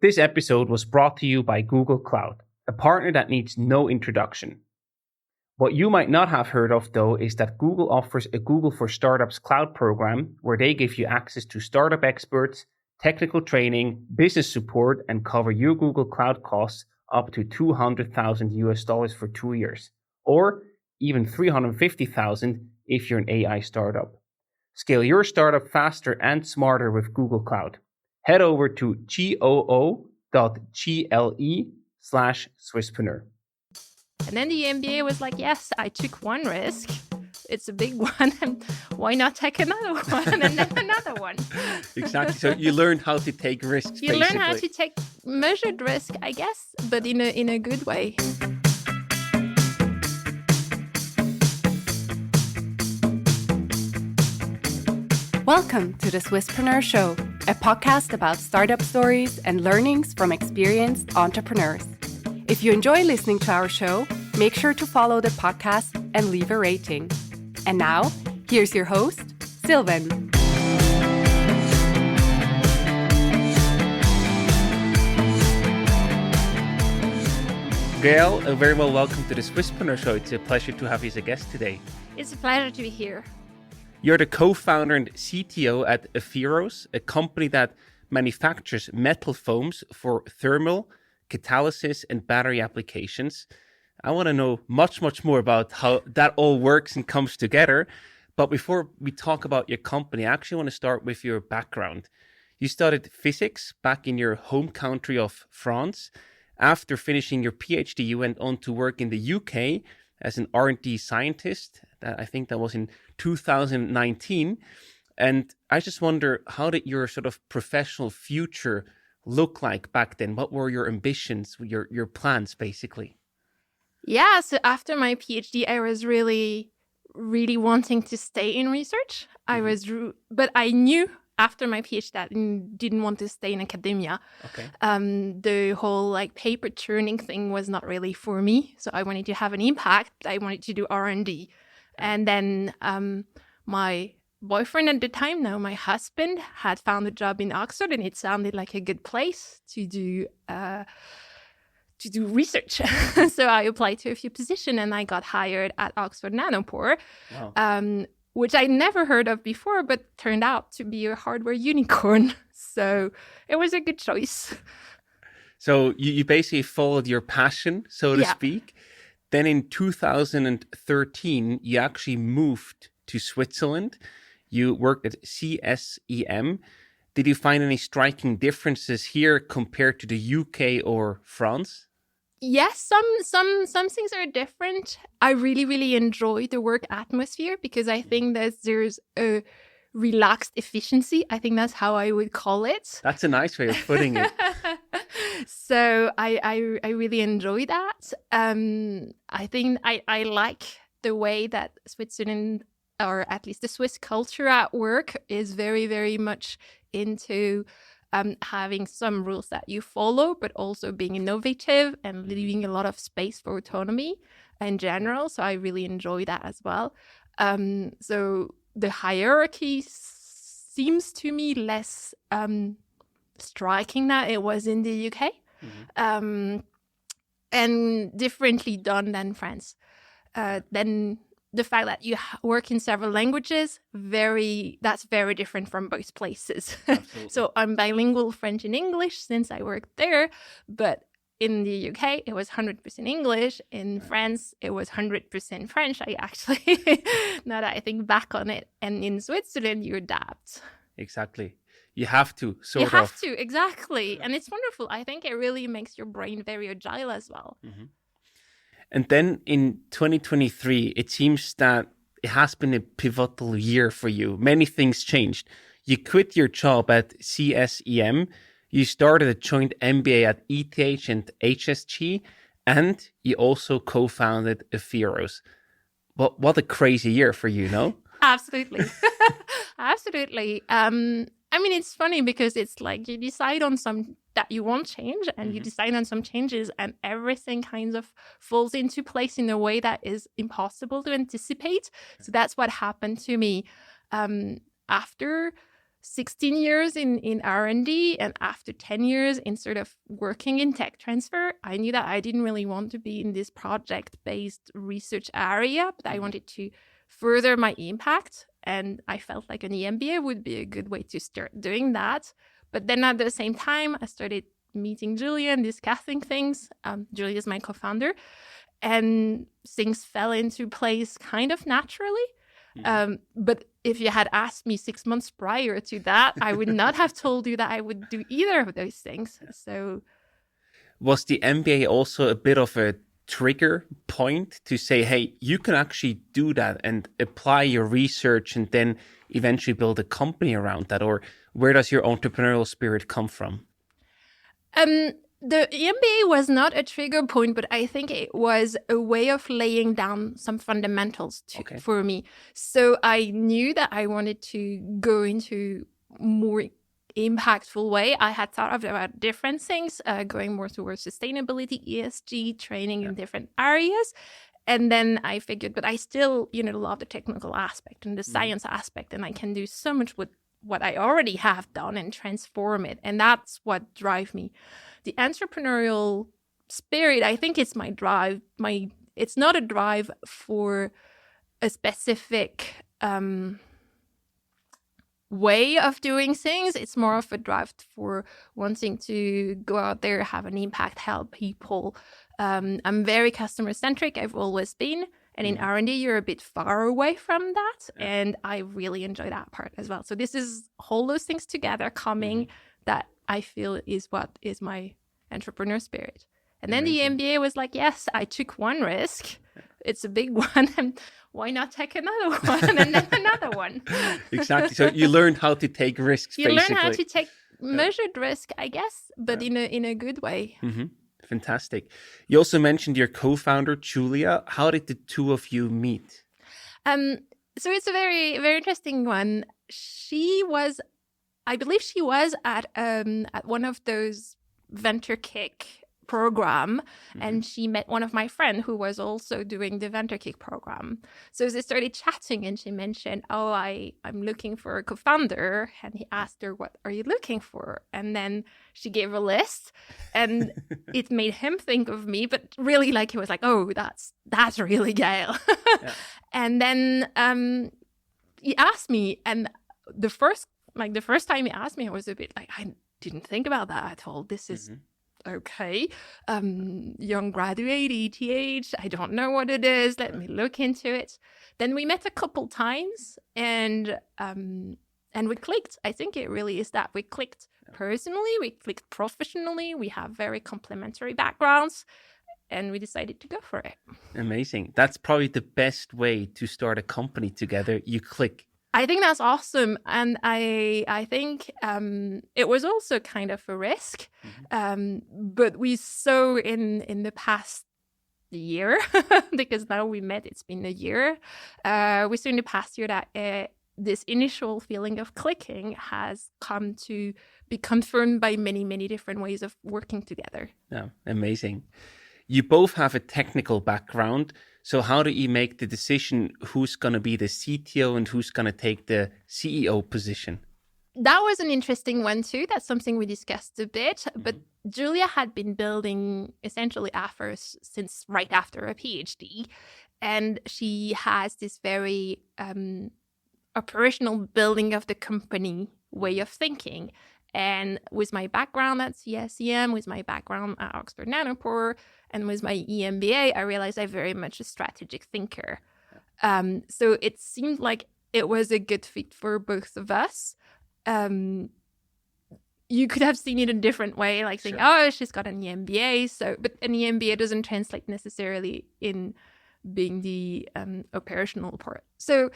This episode was brought to you by Google Cloud, a partner that needs no introduction. What you might not have heard of, though, is that Google offers a Google for Startups cloud program where they give you access to startup experts, technical training, business support, and cover your Google Cloud costs up to $200,000 for 2 years, or even $350,000 if you're an AI startup. Scale your startup faster and smarter with Google Cloud. Head over to goo.gle/Swisspreneur. And then the MBA was like, yes, I took one risk. It's a big one. And why not take another one and then another one? Exactly. So you learned how to take risks, You learn how to take measured risk, I guess, but in a good way. Welcome to the Swisspreneur Show, a podcast about startup stories and learnings from experienced entrepreneurs. If you enjoy listening to our show, make sure to follow the podcast and leave a rating. And now, here's your host, Sylvan. Gaëlle, a very well welcome to the Swisspreneur Show. It's a pleasure to have you as a guest today. It's a pleasure to be here. You're the co-founder and CTO at apheros, a company that manufactures metal foams for thermal, catalysis, and battery applications. I want to know much more about how that all works and comes together. But before we talk about your company, I actually want to start with your background. You studied physics back in your home country of France. After finishing your PhD, you went on to work in the UK as an R&D scientist. I think that was in 2019. And I just wonder, how did your sort of professional future look like back then? What were your ambitions, your plans, basically? Yeah, so after my PhD, I was really wanting to stay in research. But I knew after my PhD that I didn't want to stay in academia. Okay. The whole paper churning thing was not really for me. So I wanted to have an impact. I wanted to do R&D. And then my boyfriend at the time, now my husband, had found a job in Oxford, and it sounded like a good place to do research. So I applied to a few positions, and I got hired at Oxford Nanopore, Wow. which I never heard of before, but turned out to be a hardware unicorn. So it was a good choice. So you basically followed your passion, so to speak. Then in 2013, you actually moved to Switzerland. You worked at CSEM. Did you find any striking differences here compared to the UK or France? Yes, some things are different. I really enjoy the work atmosphere because I think that there's a relaxed efficiency. I think that's how I would call it. That's a nice way of putting it. So I really enjoy that. I think I like the way that Switzerland, or at least the Swiss culture at work, is very much into having some rules that you follow, but also being innovative and leaving a lot of space for autonomy in general. So I really enjoy that as well. So the hierarchy seems to me less striking than it was in the UK, and differently done than France. Then the fact that you work in several languages, that's very different from both places. So I'm bilingual French and English since I worked there, but in the UK, it was 100% English. In France, it was 100% French. I actually, now that I think back on it, and in Switzerland, you adapt. Exactly. You have to, You have to, exactly. And it's wonderful. I think it really makes your brain very agile as well. Mm-hmm. And then in 2023, it seems that it has been a pivotal year for you. Many things changed. You quit your job at CSEM. You started a joint MBA at ETH and HSG. And you also co-founded apheros. What a crazy year for you, no? Absolutely. Absolutely. I mean, it's funny because it's like you decide on some that you want change and you decide on some changes and everything kind of falls into place in a way that is impossible to anticipate. So that's what happened to me. After 16 years in R&D, and after 10 years in sort of working in tech transfer, I knew that I didn't really want to be in this project-based research area, but I wanted to further my impact. And I felt like an EMBA would be a good way to start doing that. But then at the same time, I started meeting Julia and discussing things. Julia is my co-founder, and things fell into place kind of naturally. But if you had asked me 6 months prior to that, I would not have told you that I would do either of those things. So, was the MBA also a bit of a trigger point to say, hey, you can actually do that and apply your research and then eventually build a company around that? Or where does your entrepreneurial spirit come from? The MBA was not a trigger point, but I think it was a way of laying down some fundamentals for me. So I knew that I wanted to go into more impactful way. I had thought about different things, going more towards sustainability, ESG, training in different areas. And then I figured, but I still, love the technical aspect and the science aspect, and I can do so much with what I already have done and transform it. And that's what drives me. The entrepreneurial spirit, I think it's my drive. It's not a drive for a specific way of doing things. It's more of a drive for wanting to go out there, have an impact, help people. I'm very customer centric. I've always been. And in R&D, you're a bit far away from that. And I really enjoy that part as well. So this is all those things together coming that I feel is what is my entrepreneur spirit. And then the MBA was like, yes, I took one risk. It's a big one. And why not take another one and then another one? Exactly. So you learned how to take risks, you basically. learn how to take measured risk, I guess, but in a good way. Mm-hmm. Fantastic. You also mentioned your co-founder, Julia. How did the two of you meet? So it's a very, very interesting one. I believe she was at one of those venture kick program, and she met one of my friends who was also doing the venture kick program. So they started chatting, and she mentioned, I'm looking for a co-founder, and he asked her, what are you looking for? And then she gave a list, and it made him think of me, but really he was like, oh, that's really Gaëlle. And then he asked me, and the first time he asked me, I was a bit like, I didn't think about that at all. This is okay. Young graduate, ETH, I don't know what it is. Let me look into it. Then we met a couple times, and we clicked. I think it really is that. We clicked personally, we clicked professionally. We have very complementary backgrounds, and we decided to go for it. Amazing. That's probably the best way to start a company together. You click. I think that's awesome. And I think it was also kind of a risk. But we saw in the past year, because now we met, it's been a year. We saw in the past year that this initial feeling of clicking has come to be confirmed by many, many different ways of working together. Yeah, amazing. You both have a technical background. So how do you make the decision who's going to be the CTO and who's going to take the CEO position? That was an interesting one too. That's something we discussed a bit. But Julia had been building essentially apheros since right after a PhD. And she has this very operational building of the company way of thinking. And with my background at CSEM, with my background at Oxford Nanopore, and with my EMBA, I realized I'm very much a strategic thinker. So it seemed like it was a good fit for both of us. You could have seen it in a different way, like saying, oh, she's got an EMBA. But an EMBA doesn't translate necessarily in being the operational part. So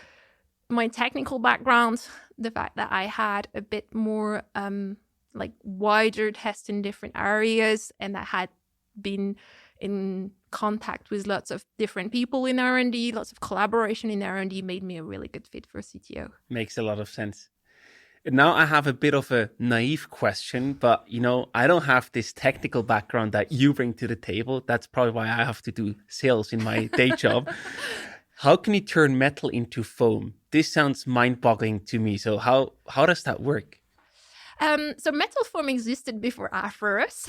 my technical background, the fact that I had a bit more wider tests in different areas, and I had been in contact with lots of different people in R&D, lots of collaboration in R&D, made me a really good fit for CTO. Makes a lot of sense. Now I have a bit of a naive question, but I don't have this technical background that you bring to the table. That's probably why I have to do sales in my day job. How can you turn metal into foam? this sounds mind-boggling to me. So how does that work? So metal foam existed before apheros,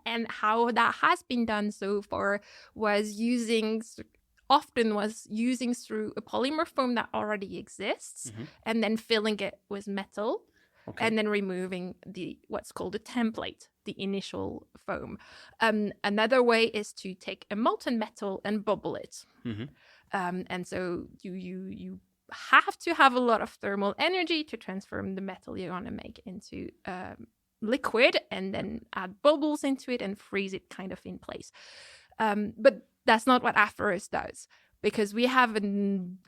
and how that has been done so far was using through a polymer foam that already exists, and then filling it with metal, and then removing what's called a template, the initial foam. Another way is to take a molten metal and bubble it, and so you have to have a lot of thermal energy to transform the metal you're going to make into liquid, and then add bubbles into it and freeze it kind of in place. But that's not what apheros does, because we have a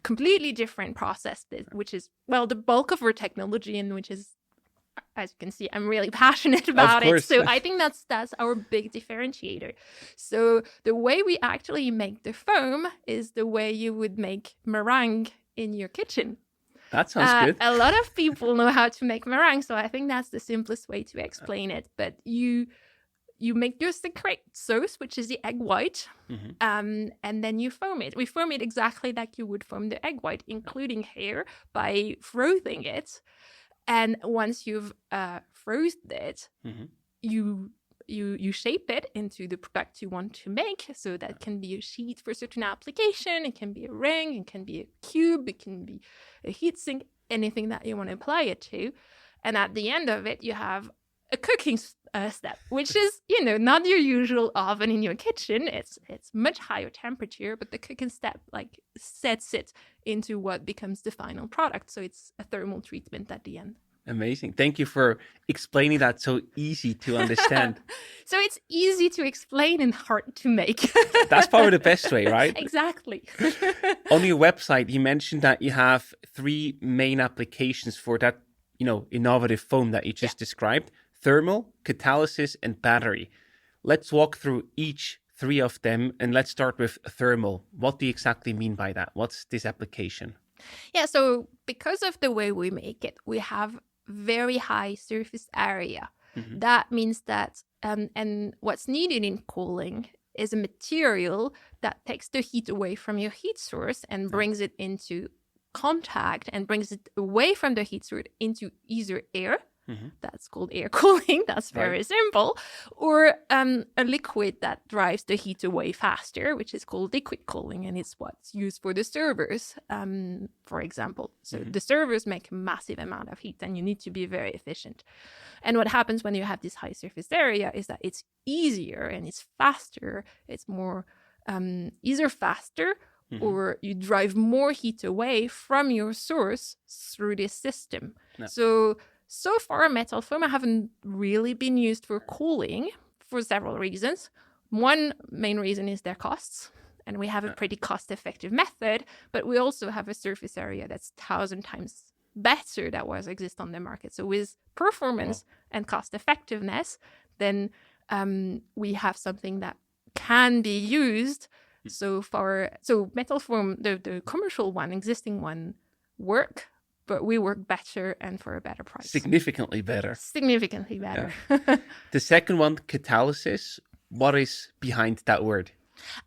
completely different process, which is, the bulk of our technology, and which is, as you can see, I'm really passionate about it. So I think that's our big differentiator. So the way we actually make the foam is the way you would make meringue in your kitchen. That sounds good. A lot of people know how to make meringue, so I think that's the simplest way to explain it. But you make your secret sauce, which is the egg white, and then you foam it. We foam it exactly like you would foam the egg white, including hair, by frothing it. And once you've frothed it, you shape it into the product you want to make. So that can be a sheet for a certain application, it can be a ring, it can be a cube, it can be a heatsink, anything that you want to apply it to. And at the end of it, you have a cooking step, which is, not your usual oven in your kitchen. It's much higher temperature, but the cooking step sets it into what becomes the final product. So it's a thermal treatment at the end. Amazing. Thank you for explaining that so easy to understand. So it's easy to explain and hard to make. That's probably the best way, right? Exactly. On your website, you mentioned that you have 3 main applications for that, innovative foam that you just described: thermal, catalysis, and battery. Let's walk through each 3 of them, and let's start with thermal. What do you exactly mean by that? What's this application? Yeah, so because of the way we make it, we have very high surface area. That means that, and what's needed in cooling is a material that takes the heat away from your heat source and brings it into contact and brings it away from the heat source into either air. That's called air cooling. That's very simple. Or a liquid that drives the heat away faster, which is called liquid cooling. And it's what's used for the servers, for example. So the servers make a massive amount of heat, and you need to be very efficient. And what happens when you have this high surface area is that it's easier and it's faster. It's more either faster or you drive more heat away from your source through this system. So far, metal foam haven't really been used for cooling for several reasons. One main reason is their costs, and we have a pretty cost-effective method, but we also have a surface area that's 1,000 times better that was exist on the market. So with performance and cost-effectiveness, then we have something that can be used. So metal foam, the commercial one, existing one, work. But we work better and for a better price. Significantly better. Significantly better. Yeah. The second one, catalysis. What is behind that word?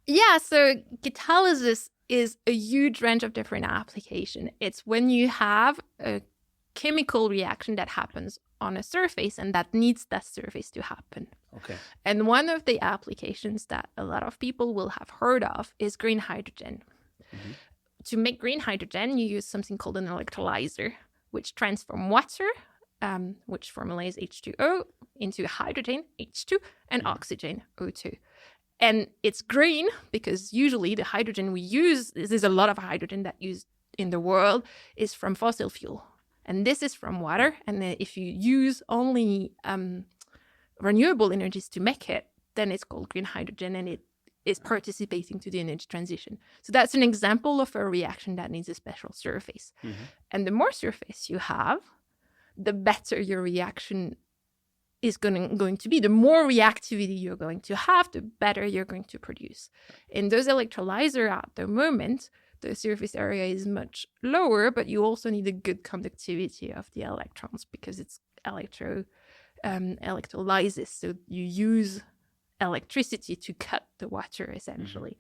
Yeah, so catalysis is a huge range of different applications. It's when you have a chemical reaction that happens on a surface and that needs that surface to happen. Okay. And one of the applications that a lot of people will have heard of is green hydrogen. To make green hydrogen, you use something called an electrolyzer, which transforms water, which formulates H2O, into hydrogen, H2, and oxygen, O2. And it's green because usually the hydrogen we use, there's a lot of hydrogen that used in the world, is from fossil fuel. And this is from water. And if you use only renewable energies to make it, then it's called green hydrogen, and it is participating to the energy transition. So that's an example of a reaction that needs a special surface. And the more surface you have, the better your reaction is going to be. The more reactivity you're going to have, the better you're going to produce. In those electrolyzers at the moment, the surface area is much lower, but you also need a good conductivity of the electrons because it's electrolysis. So you use electricity to cut the water, essentially.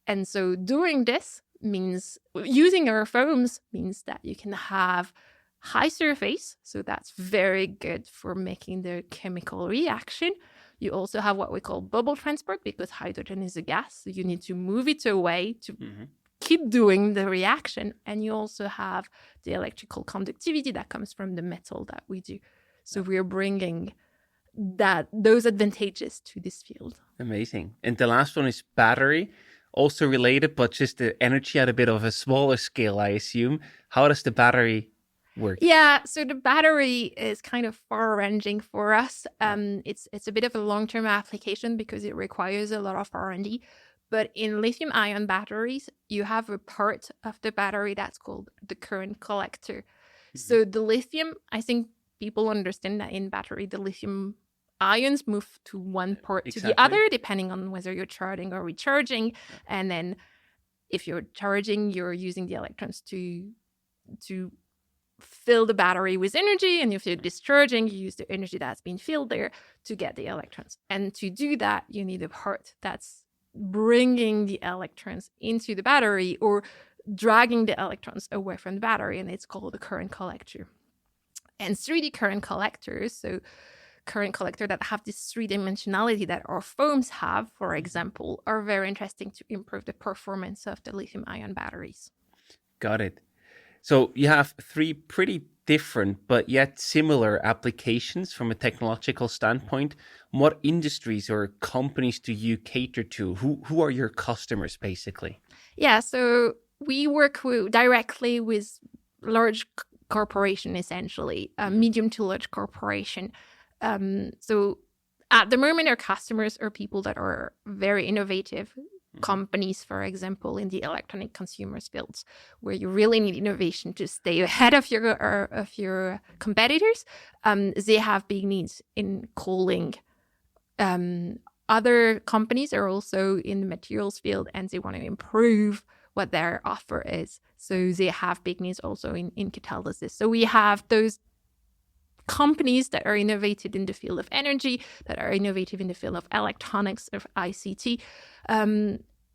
And so doing this, means using our foams means that you can have high surface. So that's very good for making the chemical reaction. You also have what we call bubble transport because hydrogen is a gas. So you need to move it away to keep doing the reaction. And you also have the electrical conductivity that comes from the metal that we do. So we're bringing those advantages to this field. Amazing. And the last one is battery, also related, but just the energy at a bit of a smaller scale, I assume. How does the battery work? Yeah, so the battery is kind of far-ranging for us. It's a bit of a long-term application because it requires a lot of R&D. But in lithium-ion batteries, you have a part of the battery that's called the current collector. So the lithium, I think people understand that in battery, the lithium ions move to one port to the other, depending on whether you're charging or recharging. And then if you're charging, you're using the electrons to fill the battery with energy. And if you're discharging, you use the energy that's been filled there to get the electrons. And to do that, you need a part that's bringing the electrons into the battery or dragging the electrons away from the battery. And it's called the current collector. And 3D current collectors, so current collector that have this three-dimensionality that our foams have, for example, are very interesting to improve the performance of the lithium-ion batteries. Got it. So you have 3 pretty different but yet similar applications from a technological standpoint. What industries or companies do you cater to? Who are your customers, basically? Yeah, so we work directly with large corporation, essentially, medium to large corporation. So at the moment, our customers are people that are very innovative companies, for example, in the electronic consumers fields, where you really need innovation to stay ahead of your competitors. They have big needs in cooling. Other companies are also in the materials field, and they want to improve what their offer is. So they have big needs also in catalysis. So we have those companies that are innovative in the field of energy, that are innovative in the field of electronics, of ICT,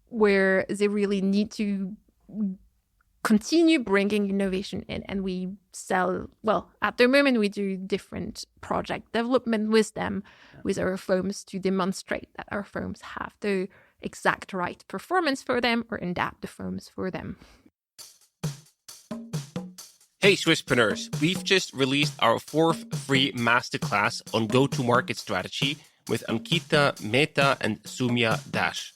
where they really need to continue bringing innovation in. And we sell, well, at the moment, we do different project development with them, with our foams, to demonstrate that our foams have the exact right performance for them or adapt the foams for them. Hey Swisspreneurs, we've just released our 4th free masterclass on go-to-market strategy with Ankita Mehta and Soumya Dash.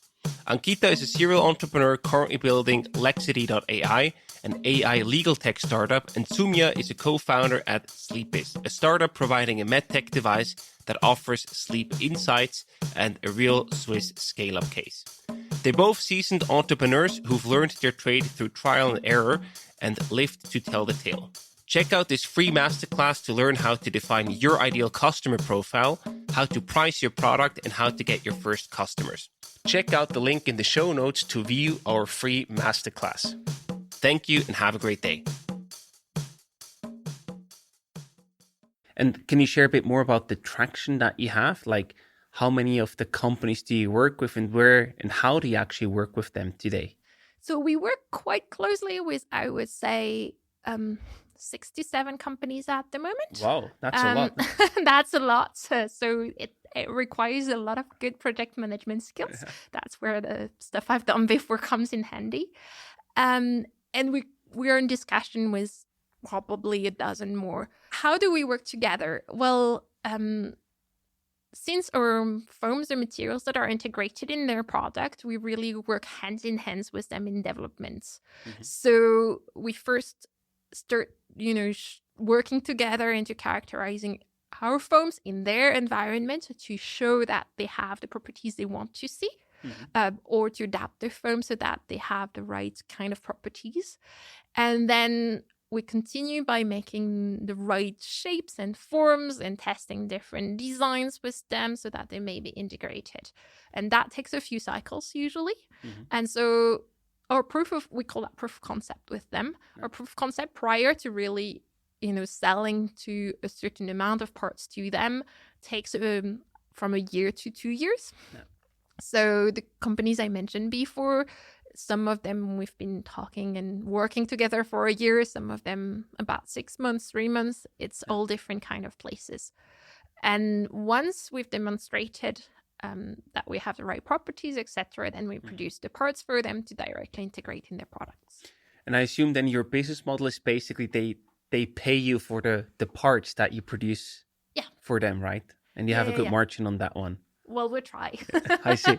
Ankita is a serial entrepreneur currently building Lexity.ai, an AI legal tech startup, and Soumya is a co-founder at Sleepis, a startup providing a medtech device that offers sleep insights and a real Swiss scale-up case. They're both seasoned entrepreneurs who've learned their trade through trial and error and lived to tell the tale. Check out this free masterclass to learn how to define your ideal customer profile, how to price your product, and how to get your first customers. Check out the link in the show notes to view our free masterclass. Thank you and have a great day. And can you share a bit more about the traction that you have? Like, how many of the companies do you work with, and where and how do you actually work with them today? So we work quite closely with, I would say, 67 companies at the moment. Wow, that's a lot. That's a lot. So it requires a lot of good project management skills. Yeah. That's where the stuff I've done before comes in handy. And we are in discussion with probably a dozen more. How do we work together? Well, since our foams are materials that are integrated in their product, we really work hand in hand with them in development. Mm-hmm. So we first start, working together into characterizing our foams in their environment to show that they have the properties they want to see, or to adapt their foam so that they have the right kind of properties. And then we continue by making the right shapes and forms and testing different designs with them so that they may be integrated. And that takes a few cycles usually. Mm-hmm. And so we call that proof of concept with them. Yeah. Our proof of concept prior to really, selling to a certain amount of parts to them takes from a year to 2 years. Yeah. So the companies I mentioned before, some of them we've been talking and working together for a year, some of them about 6 months, 3 months. It's all different kind of places. And once we've demonstrated that we have the right properties, etc., then we produce the parts for them to directly integrate in their products. And I assume then your business model is basically they pay you for the parts that you produce for them, right? And you have a good margin on that one. Well, we'll try. I see.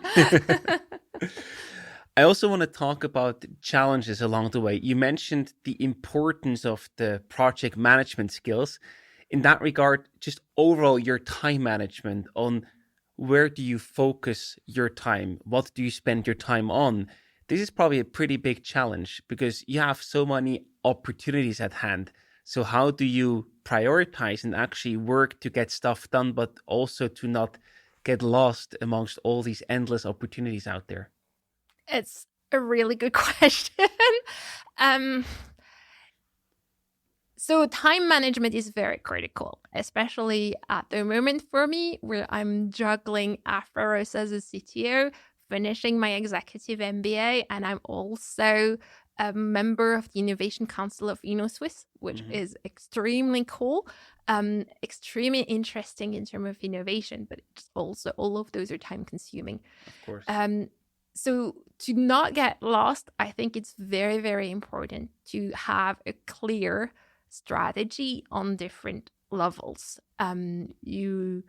I also want to talk about challenges along the way. You mentioned the importance of the project management skills. In that regard, just overall your time management, on where do you focus your time? What do you spend your time on? This is probably a pretty big challenge because you have so many opportunities at hand. So how do you prioritize and actually work to get stuff done, but also to not get lost amongst all these endless opportunities out there? It's a really good question. So time management is very critical, especially at the moment for me, where I'm juggling apheros as a CTO, finishing my executive MBA, and I'm also a member of the Innovation Council of InnoSwiss, which is extremely cool, extremely interesting in terms of innovation, but it's also all of those are time consuming. Of course. So to not get lost, I think it's very, very important to have a clear strategy on different levels. You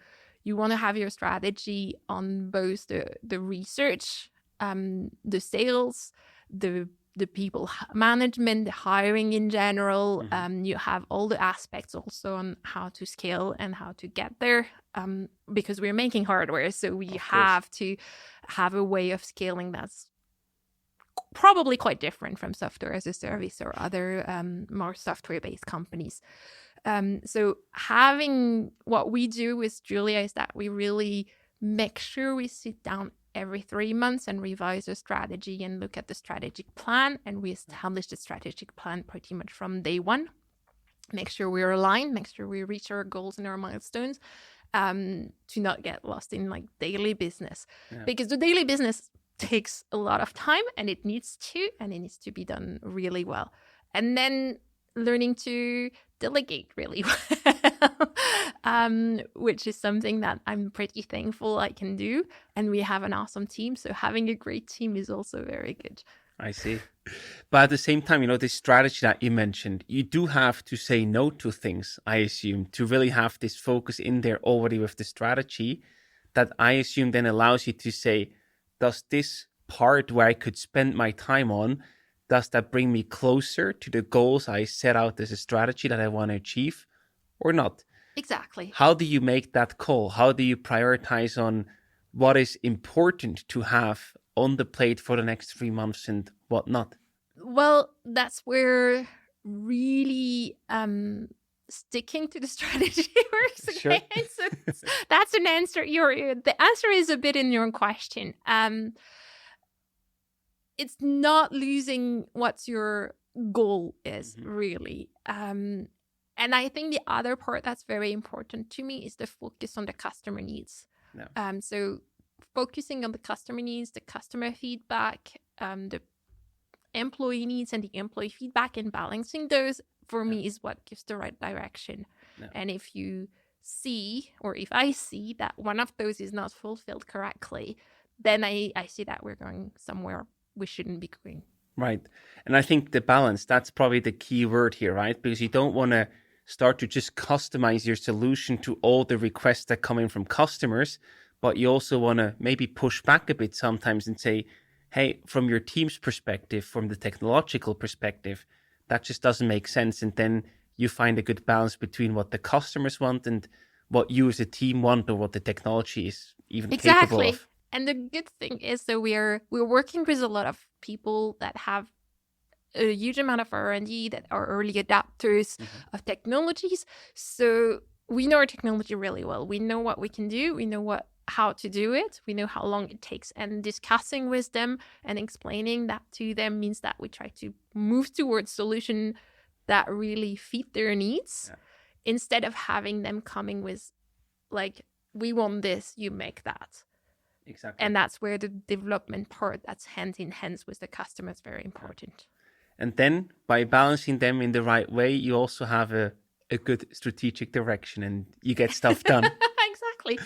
want to have your strategy on both the research, the sales, the people management, the hiring in general. You have all the aspects also on how to scale and how to get there, because we're making hardware, so we have to have a way of scaling that's probably quite different from software as a service or other more software-based companies. So having what we do with Julia is that we really make sure we sit down every 3 months and revise the strategy and look at the strategic plan. And we establish the strategic plan pretty much from day one. Make sure we're aligned, make sure we reach our goals and our milestones, to not get lost in like daily business. Because the daily business takes a lot of time and it needs to be done really well. And then learning to delegate really well, which is something that I'm pretty thankful I can do. And we have an awesome team. So having a great team is also very good. I see. But at the same time, you know, this strategy that you mentioned, you do have to say no to things, I assume, to really have this focus in there already with the strategy that I assume then allows you to say, does this part where I could spend my time on, does that bring me closer to the goals I set out as a strategy that I want to achieve or not? Exactly. How do you make that call? How do you prioritize on what is important to have on the plate for the next 3 months and what not? Well, that's where really sticking to the strategy works. Sure. So that's an answer. The answer is a bit in your question. It's not losing what your goal is, really. And I think the other part that's very important to me is the focus on the customer needs. No. So focusing on the customer needs, the customer feedback, the employee needs and the employee feedback, and balancing those for me is what gives the right direction. No. And if you see, or if I see that one of those is not fulfilled correctly, then I see that we're going somewhere we shouldn't be going. Right. And I think the balance, that's probably the key word here, right? Because you don't want to start to just customize your solution to all the requests that come in from customers, but you also want to maybe push back a bit sometimes and say, hey, from your team's perspective, from the technological perspective, that just doesn't make sense. And then you find a good balance between what the customers want and what you as a team want, or what the technology is even capable of. And the good thing is that we're working with a lot of people that have a huge amount of R&D, that are early adopters of technologies. So we know our technology really well. We know what we can do. We know how to do it. We know how long it takes. And discussing with them and explaining that to them means that we try to move towards solutions that really fit their needs, instead of having them coming with like, we want this, you make that. Exactly. And that's where the development part that's hand in hand with the customer is very important. And then by balancing them in the right way, you also have a good strategic direction and you get stuff done. Exactly.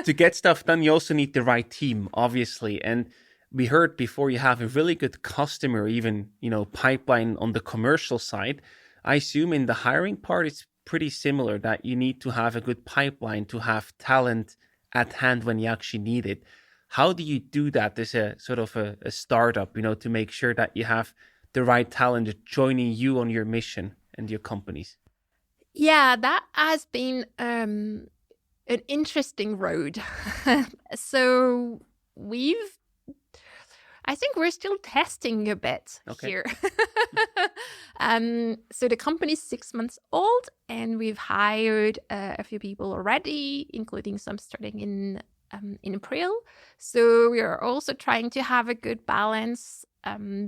To get stuff done, you also need the right team, obviously. And we heard before you have a really good customer, even, pipeline on the commercial side. I assume in the hiring part, it's pretty similar that you need to have a good pipeline to have talent at hand when you actually need it. How do you do that as a sort of a startup, to make sure that you have the right talent joining you on your mission and your companies? Yeah, that has been an interesting road. So I think we're still testing a bit here. So the company's 6 months old, and we've hired a few people already, including some starting in April. So we are also trying to have a good balance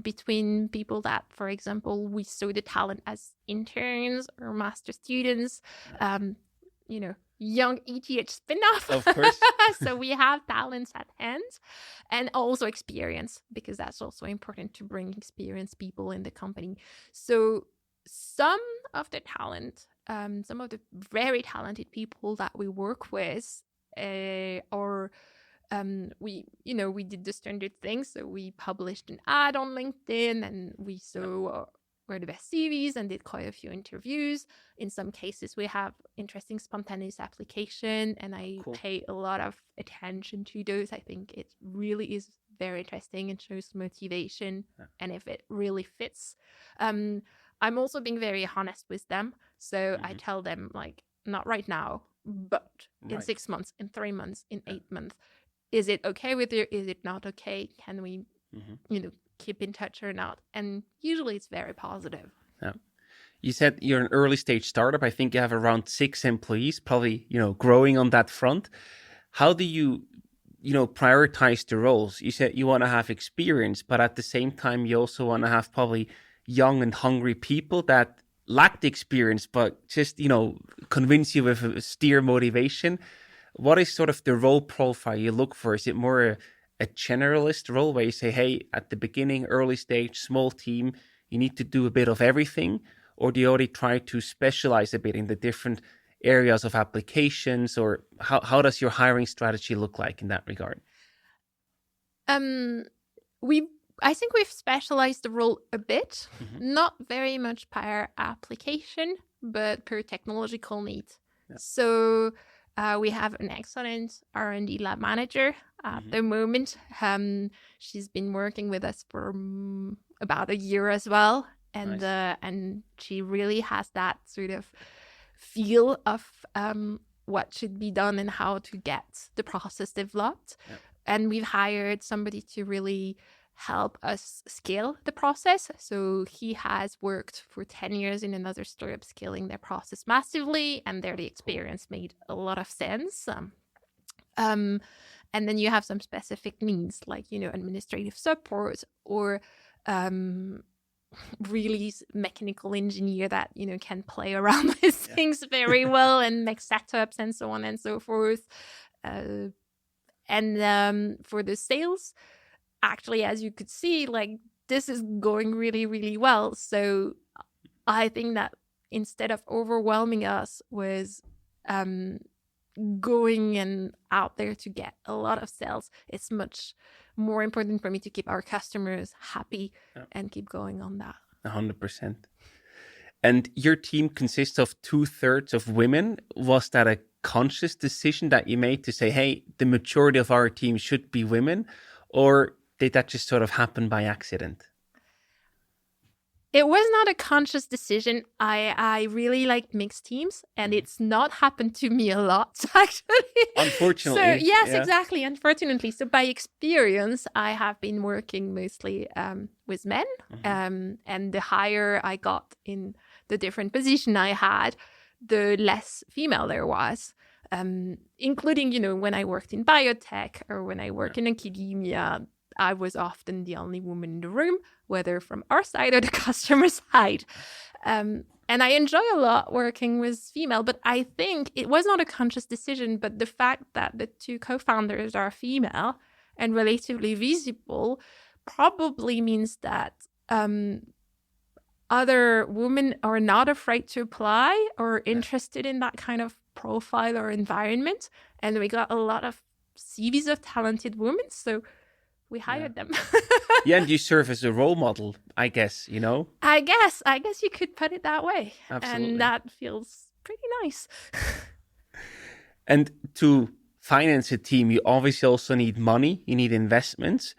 between people that, for example, we saw the talent as interns or master students, young ETH spin-off. Of course. So we have talents at hand and also experience, because that's also important to bring experienced people in the company. So some of the talent, some of the very talented people that we work with we did the standard thing. So we published an ad on LinkedIn and we saw were the best CVs and did quite a few interviews. In some cases, we have interesting spontaneous application, and I pay a lot of attention to those. I think it really is very interesting and shows motivation, and if it really fits. I'm also being very honest with them. So I tell them, like, not right now, but in 6 months, in 3 months, in 8 months, is it okay with you? Is it not okay? Can we, keep in touch or not? And usually it's very positive. Yeah. You said you're an early stage startup. I think you have around 6 employees, probably, growing on that front. How do you, prioritize the roles? You said you want to have experience, but at the same time, you also want to have probably young and hungry people that lack the experience, but just, convince you with a steer motivation. What is sort of the role profile you look for? Is it more a generalist role where you say, hey, at the beginning, early stage, small team, you need to do a bit of everything? Or do you already try to specialize a bit in the different areas of applications? Or how does your hiring strategy look like in that regard? I think we've specialized the role a bit, not very much per application, but per technological need. Yeah. So we have an excellent R&D lab manager at the moment. She's been working with us for about a year as well. And and she really has that sort of feel of what should be done and how to get the process developed. Yep. And we've hired somebody to really help us scale the process. So he has worked for 10 years in another startup scaling their process massively, and there the experience made a lot of sense. And then you have some specific needs like, administrative support or really mechanical engineer that, can play around with things very well and make setups and so on and so forth. And for the sales, actually, as you could see, like, this is going really, really well. So I think that instead of overwhelming us with going and out there to get a lot of sales, it's much more important for me to keep our customers happy and keep going on that. 100%. And your team consists of 2/3 of women. Was that a conscious decision that you made to say, hey, the majority of our team should be women? Or did that just sort of happen by accident? It was not a conscious decision. I really like mixed teams, and it's not happened to me a lot, actually. Unfortunately. So, yes, exactly. Unfortunately. So by experience, I have been working mostly with men. And the higher I got in the different position I had, the less female there was. Including, when I worked in biotech or when I work in academia, I was often the only woman in the room, whether from our side or the customer side. And I enjoy a lot working with female, but I think it was not a conscious decision, but the fact that the two co-founders are female and relatively visible probably means that other women are not afraid to apply or interested in that kind of profile or environment. And we got a lot of CVs of talented women, so we hired them. Yeah, and you serve as a role model, I guess, you know? I guess you could put it that way. Absolutely. And that feels pretty nice. And to finance a team, you obviously also need money, you need investments.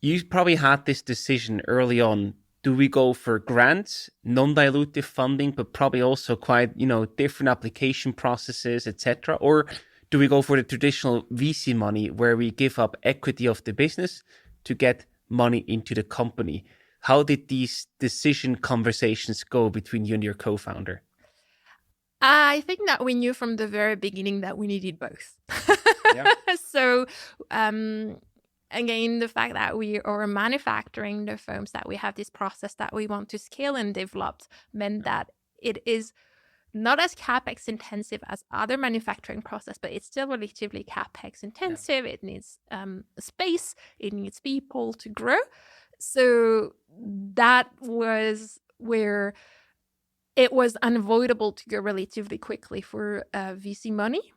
You probably had this decision early on. Do we go for grants, non-dilutive funding, but probably also quite, different application processes, etc.? Or do we go for the traditional VC money where we give up equity of the business to get money into the company? How did these decision conversations go between you and your co-founder? I think that we knew from the very beginning that we needed both. So, again, the fact that we are manufacturing the foams, that we have this process that we want to scale and develop, meant that it is not as CapEx intensive as other manufacturing process, but it's still relatively CapEx intensive. It needs space, it needs people to grow. So that was where it was unavoidable to go relatively quickly for VC money.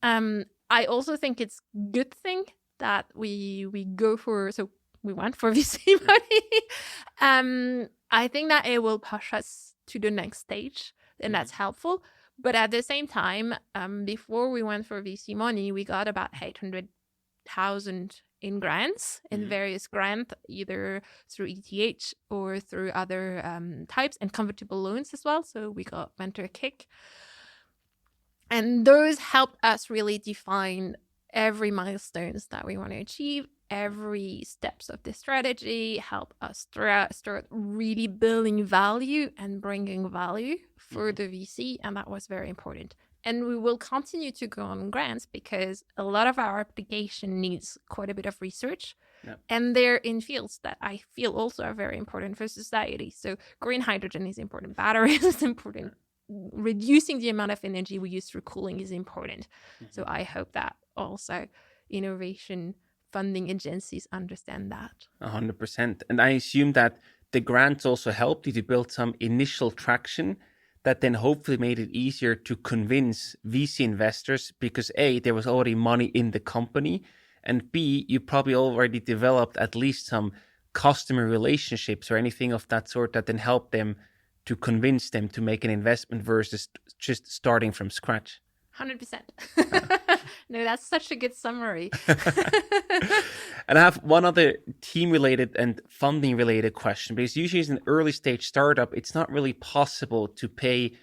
I also think it's a good thing that we go for, so we went for VC money. I think that it will push us to the next stage, and that's helpful. But at the same time, before we went for VC money, we got about 800,000 in grants, in various grants, either through ETH or through other types, and convertible loans as well. So we got Venture Kick. And those helped us really define every milestones that we want to achieve, every steps of the strategy, help us start really building value and bringing value for the VC. And that was very important. And we will continue to go on grants because a lot of our application needs quite a bit of research. And they're in fields that I feel also are very important for society. So green hydrogen is important, batteries is important, reducing the amount of energy we use through cooling is important. So I hope that also innovation funding agencies understand that. 100%. And I assume that the grants also helped you to build some initial traction that then hopefully made it easier to convince VC investors because A, there was already money in the company, and B, you probably already developed at least some customer relationships or anything of that sort that then helped them to convince them to make an investment versus just starting from scratch. 100%. No, that's such a good summary. And I have one other team-related and funding-related question, because usually as an early-stage startup, it's not really possible to pay,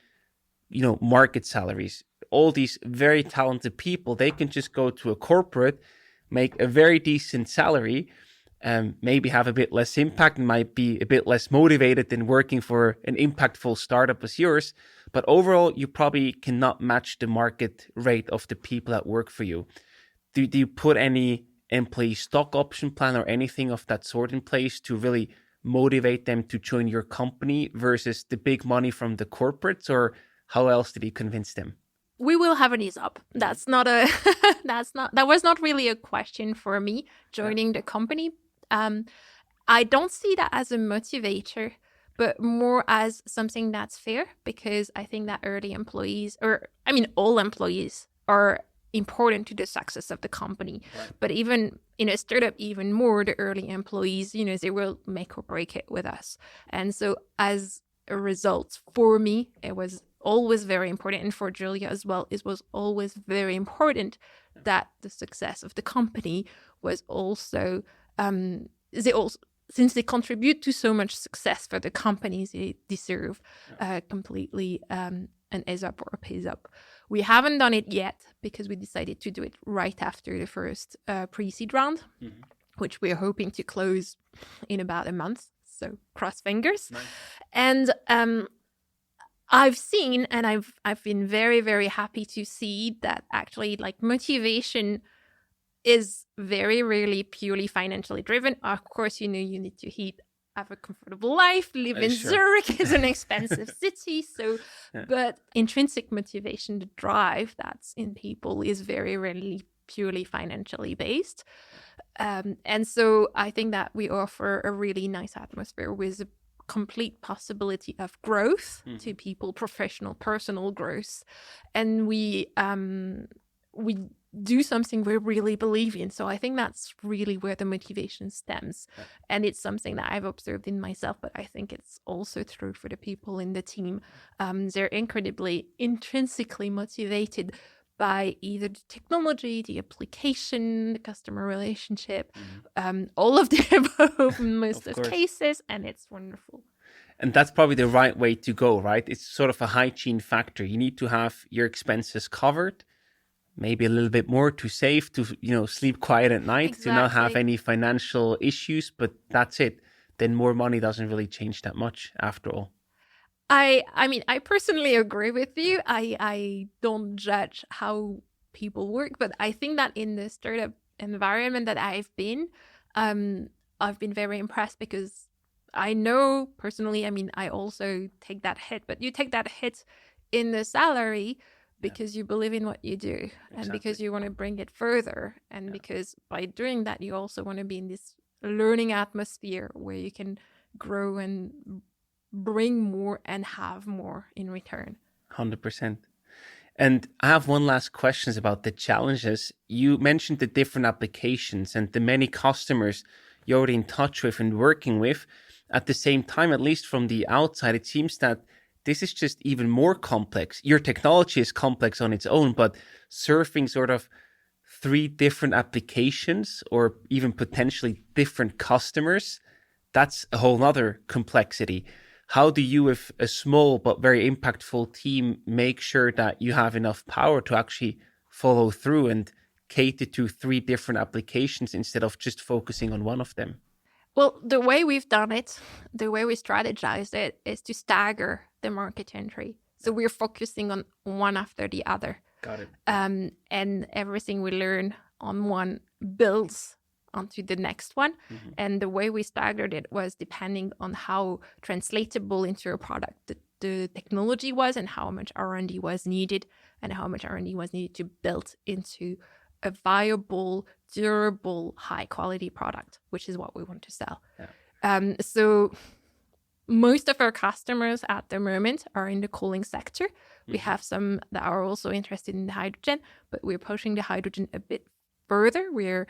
market salaries. All these very talented people, they can just go to a corporate, make a very decent salary, maybe have a bit less impact and might be a bit less motivated than working for an impactful startup as yours. But overall, you probably cannot match the market rate of the people that work for you. Do you put any employee stock option plan or anything of that sort in place to really motivate them to join your company versus the big money from the corporates? Or how else did you convince them? We will have an ESOP. That was not really a question for me joining the company. I don't see that as a motivator, but more as something that's fair, because I think that all employees are important to the success of the company. Right. But even in a startup, even more, the early employees, they will make or break it with us. And so as a result, for me, it was always very important, and for Julia as well, it was always very important that the success of the company was also, since they contribute to so much success for the companies, they deserve completely an ESOP or a PAYSOP. We haven't done it yet because we decided to do it right after the first pre-seed round, which we're hoping to close in about a month. So cross fingers. Nice. And I've seen, and I've been very, very happy to see that actually motivation is very rarely purely financially driven. Of course, you need to hit have a comfortable life, live in Zurich is an expensive city. So, but intrinsic motivation, the drive that's in people is very rarely purely financially based. And so I think that we offer a really nice atmosphere with a complete possibility of growth to people, professional, personal growth. And we do something we really believe in. So I think that's really where the motivation stems. Yeah. And it's something that I've observed in myself, but I think it's also true for the people in the team. They're incredibly intrinsically motivated by either the technology, the application, the customer relationship, all of the above in most of cases, and it's wonderful. And that's probably the right way to go, right? It's sort of a hygiene factor. You need to have your expenses covered, maybe a little bit more to save, to sleep quiet at night, to not have any financial issues, but that's it. Then more money doesn't really change that much after all. I mean, I personally agree with you. I don't judge how people work, but I think that in the startup environment that I've been very impressed because I know personally, I mean, I also take that hit, but you take that hit in the salary because you believe in what you do and because you want to bring it further. And because by doing that, you also want to be in this learning atmosphere where you can grow and bring more and have more in return. 100%. And I have one last question about the challenges. You mentioned the different applications and the many customers you're already in touch with and working with. At the same time, at least from the outside, it seems that this is just even more complex. Your technology is complex on its own, but surfing sort of 3 different applications or even potentially different customers, that's a whole nother complexity. How do you, with a small but very impactful team, make sure that you have enough power to actually follow through and cater to 3 different applications instead of just focusing on one of them? Well, the way we've done it, the way we strategized it, is to stagger the market entry. So we're focusing on one after the other. Got it. And everything we learn on one builds onto the next one. And the way we staggered it was depending on how translatable into a product the technology was and how much R&D was needed and how much R&D was needed to build into a viable, durable, high-quality product, which is what we want to sell. Yeah. So most of our customers at the moment are in the cooling sector. We have some that are also interested in the hydrogen, but we're pushing the hydrogen a bit further. We're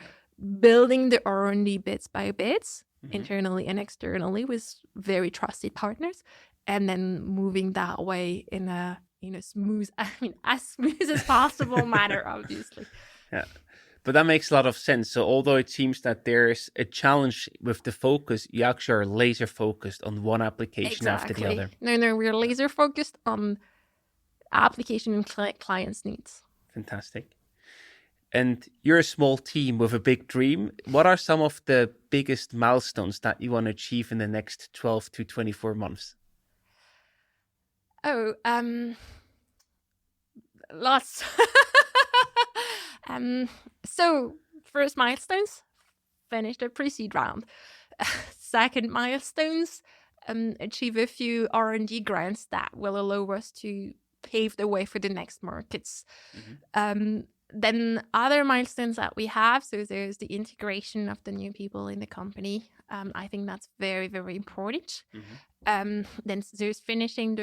building the R&D bits by bits, internally and externally, with very trusted partners, and then moving that way in a smooth, as smooth as possible manner, obviously. Yeah, but that makes a lot of sense. So although it seems that there's a challenge with the focus, you actually are laser focused on one application after the other. No, we're laser focused on application and clients' needs. Fantastic. And you're a small team with a big dream. What are some of the biggest milestones that you want to achieve in the next 12 to 24 months? Lots. So first milestones, finish the pre-seed round. Second milestones, achieve a few R&D grants that will allow us to pave the way for the next markets. Then other milestones that we have, so there's the integration of the new people in the company. I think that's very, very important. Then there's finishing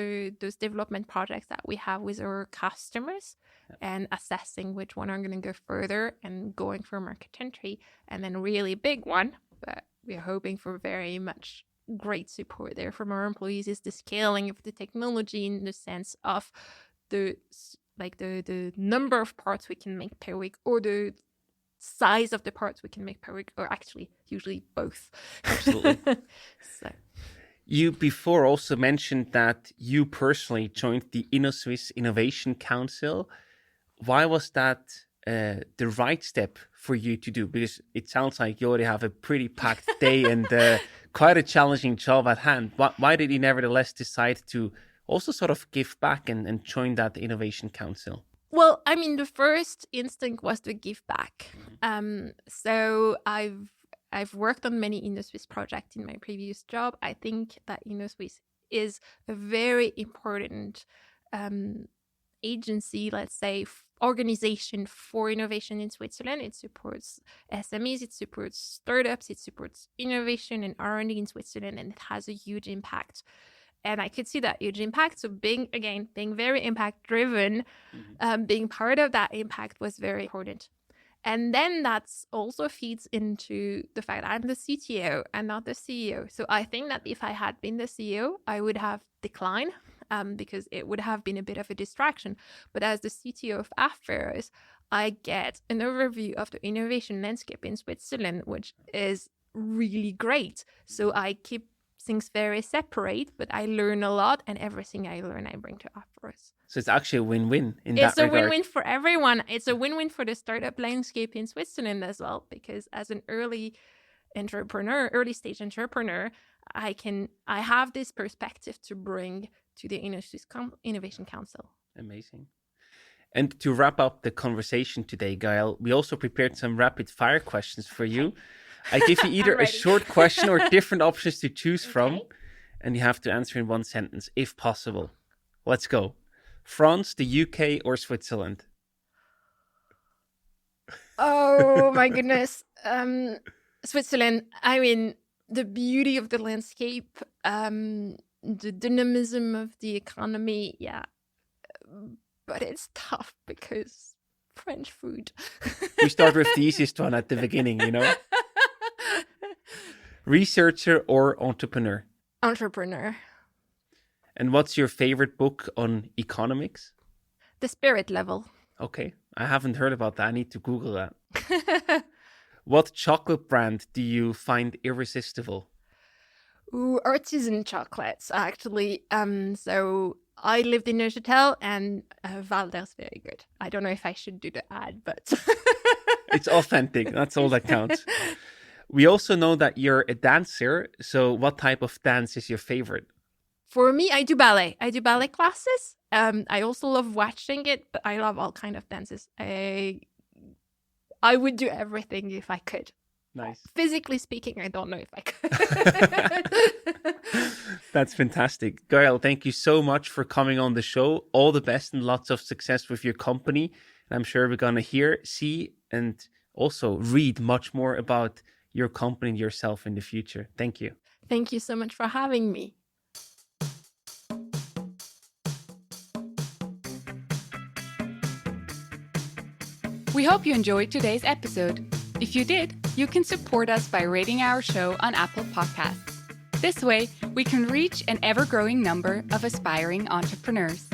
those development projects that we have with our customers and assessing which one are going to go further and going for market entry. And then really big one, but we're hoping for very much great support there from our employees, is the scaling of the technology in the sense of the number of parts we can make per week or the size of the parts we can make per week, or actually usually both. Absolutely. So. You before also mentioned that you personally joined the InnoSwiss Innovation Council. Why was that the right step for you to do? Because it sounds like you already have a pretty packed day and quite a challenging job at hand. Why did you nevertheless decide to also sort of give back and join that Innovation Council? Well, I mean, the first instinct was to give back. So I've I've worked on many InnoSwiss projects in my previous job. I think that InnoSwiss is a very important agency, let's say, organization for innovation in Switzerland. It supports SMEs, it supports startups, it supports innovation and R&D in Switzerland, and it has a huge impact. And I could see that huge impact. So being very impact driven, being part of that impact was very important. And then that's also feeds into the fact that I'm the CTO and not the CEO. So I think that if I had been the CEO, I would have declined because it would have been a bit of a distraction. But as the CTO of apheros, I get an overview of the innovation landscape in Switzerland, which is really great. So I keep things very separate, but I learn a lot, and everything I learn, I bring to apheros. So it's actually a win-win in that regard. It's a win-win for everyone. It's a win-win for the startup landscape in Switzerland as well, because as an early stage entrepreneur, I have this perspective to bring to the InnoSwiss Innovation Council. Amazing. And to wrap up the conversation today, Gaëlle, we also prepared some rapid fire questions for you. I give you either a short question or different options to choose from, and you have to answer in one sentence, if possible. Let's go. France, the UK, or Switzerland? Oh, my goodness. Switzerland. I mean, the beauty of the landscape, the dynamism of the economy, yeah. But it's tough because French food. We start with the easiest one at the beginning, Researcher or entrepreneur? Entrepreneur. And what's your favorite book on economics? The Spirit Level. Okay, I haven't heard about that. I need to Google that. What chocolate brand do you find irresistible? Ooh, artisan chocolates, actually. So I lived in Neuchâtel, and Valder's very good. I don't know if I should do the ad, but... It's authentic. That's all that counts. We also know that you're a dancer. So what type of dance is your favorite? For me, I do ballet. I do ballet classes. I also love watching it, but I love all kinds of dances. I would do everything if I could. Nice. Physically speaking, I don't know if I could. That's fantastic. Gaëlle, thank you so much for coming on the show. All the best and lots of success with your company. And I'm sure we're going to hear, see, and also read much more about your company and yourself in the future. Thank you. Thank you so much for having me. We hope you enjoyed today's episode. If you did, you can support us by rating our show on Apple Podcasts. This way, we can reach an ever-growing number of aspiring entrepreneurs.